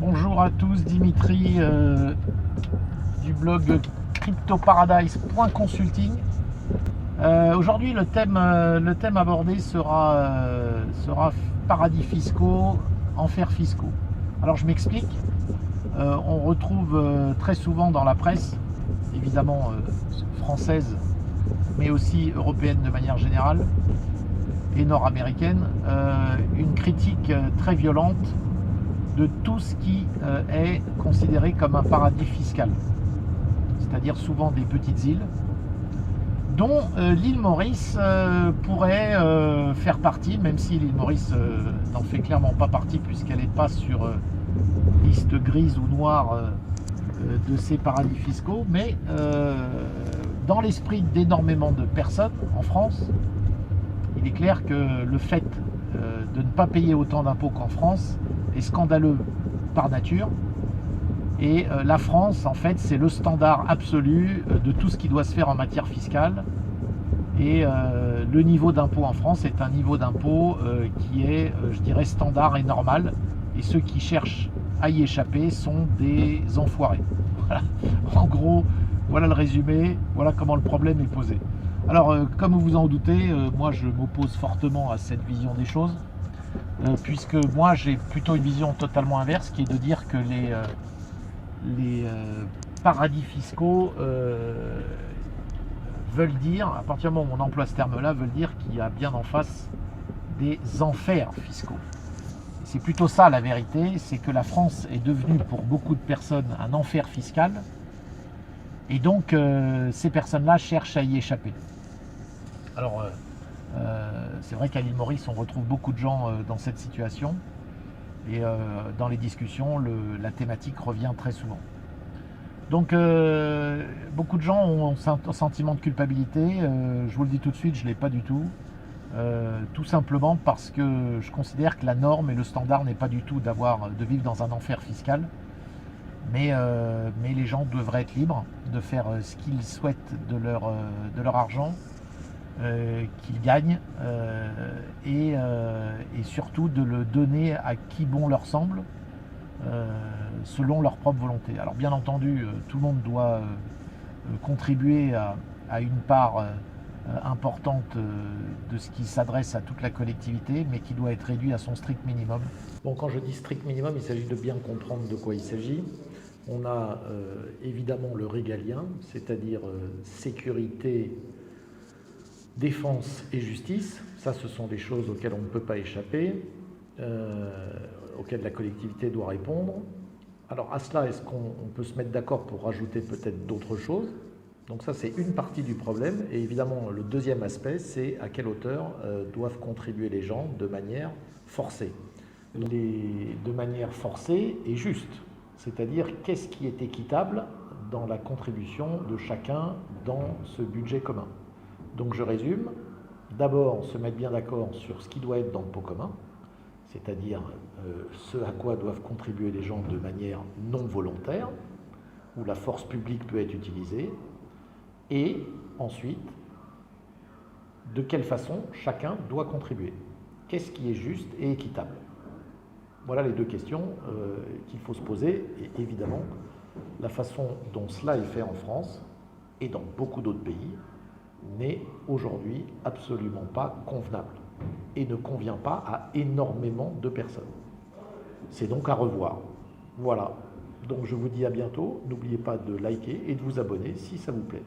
Bonjour à tous, Dimitri du blog cryptoparadise.consulting. Aujourd'hui le thème abordé sera paradis fiscaux, enfers fiscaux. Alors je m'explique. On retrouve très souvent dans la presse, évidemment française, mais aussi européenne de manière générale, et nord-américaine, une critique très violente de tout ce qui est considéré comme un paradis fiscal, c'est-à-dire souvent des petites îles, dont l'île Maurice pourrait faire partie, même si l'île Maurice n'en fait clairement pas partie puisqu'elle n'est pas sur liste grise ou noire de ces paradis fiscaux, mais dans l'esprit d'énormément de personnes en France, il est clair que le fait de ne pas payer autant d'impôts qu'en France est scandaleux par nature. Et la France, en fait, c'est le standard absolu de tout ce qui doit se faire en matière fiscale. Et le niveau d'impôt en France est un niveau d'impôt qui est, je dirais, standard et normal. Et ceux qui cherchent à y échapper sont des enfoirés. Voilà. En gros, voilà le résumé, voilà comment le problème est posé. Alors, comme vous vous en doutez, moi je m'oppose fortement à cette vision des choses, puisque moi j'ai plutôt une vision totalement inverse, qui est de dire que les paradis fiscaux veulent dire, à partir du moment où on emploie ce terme-là, veulent dire qu'il y a bien en face des enfers fiscaux. C'est plutôt ça la vérité, c'est que la France est devenue pour beaucoup de personnes un enfer fiscal, et donc ces personnes-là cherchent à y échapper. Alors c'est vrai qu'à l'île Maurice on retrouve beaucoup de gens dans cette situation, et dans les discussions la thématique revient très souvent. Donc beaucoup de gens ont un sentiment de culpabilité, je vous le dis tout de suite, je ne l'ai pas du tout. Tout simplement parce que je considère que la norme et le standard n'est pas du tout de vivre dans un enfer fiscal, mais les gens devraient être libres de faire ce qu'ils souhaitent de leur argent qu'ils gagnent, et surtout de le donner à qui bon leur semble, selon leur propre volonté. Alors bien entendu, tout le monde doit contribuer à une part importante de ce qui s'adresse à toute la collectivité, mais qui doit être réduit à son strict minimum. Bon, quand je dis strict minimum, il s'agit de bien comprendre de quoi il s'agit. On a évidemment le régalien, c'est-à-dire sécurité, défense et justice. Ça, ce sont des choses auxquelles on ne peut pas échapper, auxquelles la collectivité doit répondre. Alors à cela, est-ce qu'on peut se mettre d'accord pour rajouter peut-être d'autres choses ? Donc ça, c'est une partie du problème. Et évidemment, le deuxième aspect, c'est à quelle hauteur doivent contribuer les gens de manière forcée. De manière forcée et juste. C'est-à-dire, qu'est-ce qui est équitable dans la contribution de chacun dans ce budget commun. Donc je résume. D'abord, se mettre bien d'accord sur ce qui doit être dans le pot commun, c'est-à-dire ce à quoi doivent contribuer les gens de manière non volontaire, où la force publique peut être utilisée. Et ensuite, de quelle façon chacun doit contribuer. Qu'est-ce qui est juste et équitable? Voilà les deux questions qu'il faut se poser. Et évidemment, la façon dont cela est fait en France et dans beaucoup d'autres pays n'est aujourd'hui absolument pas convenable et ne convient pas à énormément de personnes. C'est donc à revoir. Voilà. Donc je vous dis à bientôt. N'oubliez pas de liker et de vous abonner si ça vous plaît.